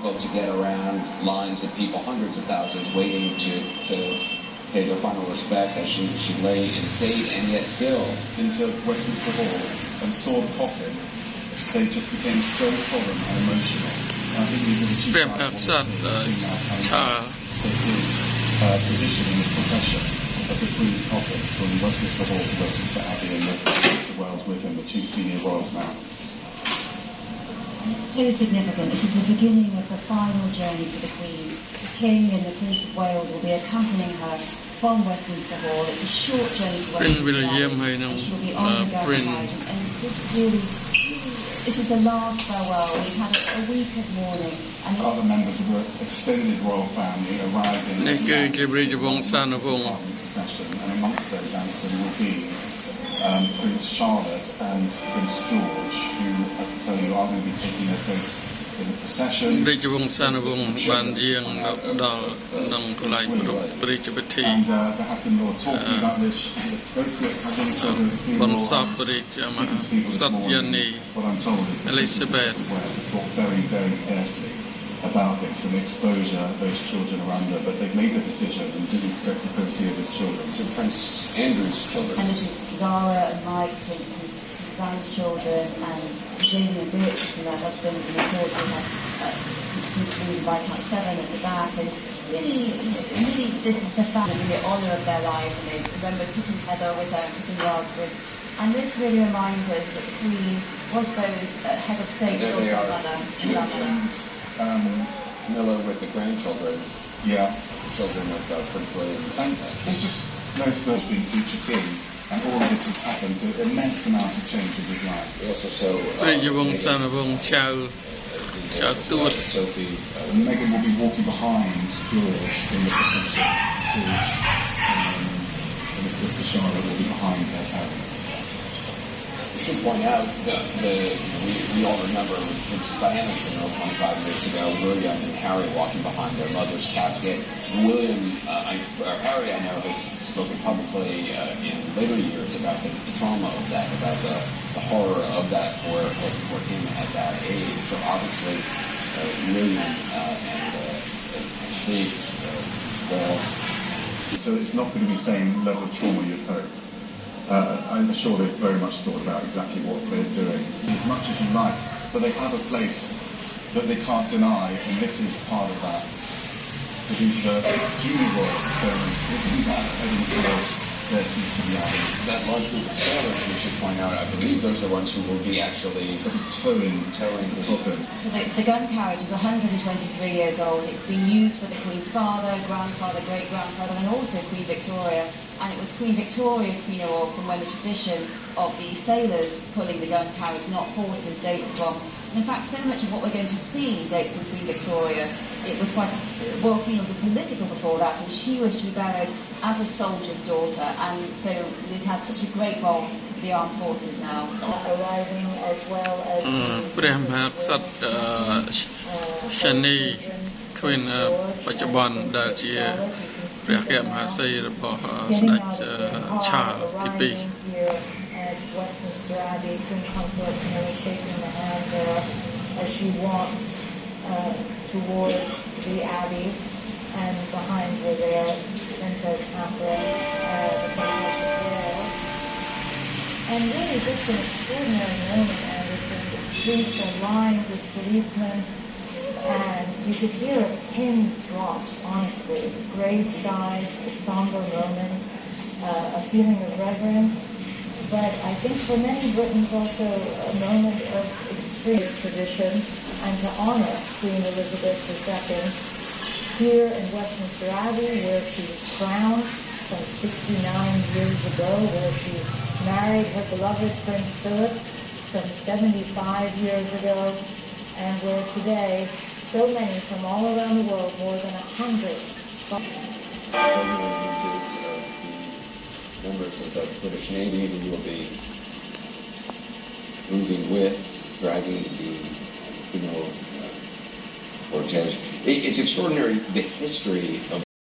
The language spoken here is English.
difficult to get around lines of people, hundreds of thousands waiting to pay their final respects as she lay in state, and yet still into Westminster Hall and saw the coffin, they just became so solemn and emotional. I think these are the two sides of his position in the procession of the Queen's coffin from Westminster Hall to Westminster Abbey, and the Prince of Wales with him, the two senior royals now. It's so significant. This is the beginning of the final journey for the Queen. The King and the Prince of Wales will be accompanying her from Westminster Hall. It's a short journey to Westminster Abbey, and she will be on the carriage. And this is the last farewell. We've had a week of mourning. And other members of the extended royal family arrived in the procession, and amongst those, Alison, will be Prince Charlotte and Prince George, who I can tell you are going to be taking their place in the procession. And there have been more talking about this. Having children, what I'm told is that Elizabeth thought very, very carefully about this and the exposure those children are under, but they've made the decision and didn't protect the privacy of his children. to Prince Andrew's children. And this is Zara and Mike, Suzanne's children, and Jamie and Beatrice and their husbands, and of course we have Prince Louis and Viscount Seven at the back, and really, this is the family, the honour of their lives, and they remember cooking heather with them, cooking raspberries, and this really reminds us that the Queen was both head of state but also mother and grandmother. Miller with the grandchildren. Yeah. Children of Prince William. And it's just nice that he's been future king, and all of this has happened. An immense amount of change in his life. We also saw Sophie. Meghan will be walking behind George in the procession. George and his sister Charlotte will be behind their parents. We should point out that we all remember Princess Diana's funeral 25 years ago, William and Harry walking behind their mother's casket. Harry, I know, has spoken publicly in later years about the trauma of that, about the horror of that for him at that age. So obviously, William and hates Wales. So it's not going to be the same level of trauma you'd hope. I'm sure they've very much thought about exactly what they're doing, as much as you like, but they have a place that they can't deny, and this is part of that. So these are the junior royals heading towards their seats in the Abbey. That large group of sailors, we should point out, I believe those are the ones who will be actually towing the coffin. So the gun carriage is 123 years old. It's been used for the Queen's father, grandfather, great-grandfather, and also Queen Victoria. And it was Queen Victoria's funeral from when the tradition of the sailors pulling the gun carriage, not horses, dates from. And in fact, so much of what we're going to see dates from Queen Victoria. It was quite royal funerals were political before that, and she was to be buried as a soldier's daughter, and so we've had such a great role for the armed forces now. Arriving as well as Queen បច្ចុប្បន្នដែលជាព្រះកែមហាសីរបស់ស្ដេចឆាលទី2 Westminster Abbey, Queen Consort shaking the hand there as she walks towards the Abbey, and behind her there, Princess Catherine, the Princess of Wales. And really just an extraordinary moment, Anderson. The streets are lined with policemen, and you could hear a pin drop, honestly. It's grey skies, a somber moment, a feeling of reverence. But I think for many Britons also a moment of extreme tradition, and to honor Queen Elizabeth II here in Westminster Abbey, where she was crowned some 69 years ago, where she married her beloved Prince Philip some 75 years ago, and where today so many from all around the world, more than 100, members of the British Navy who will be moving with, dragging the funeral cortege. It's extraordinary, the history of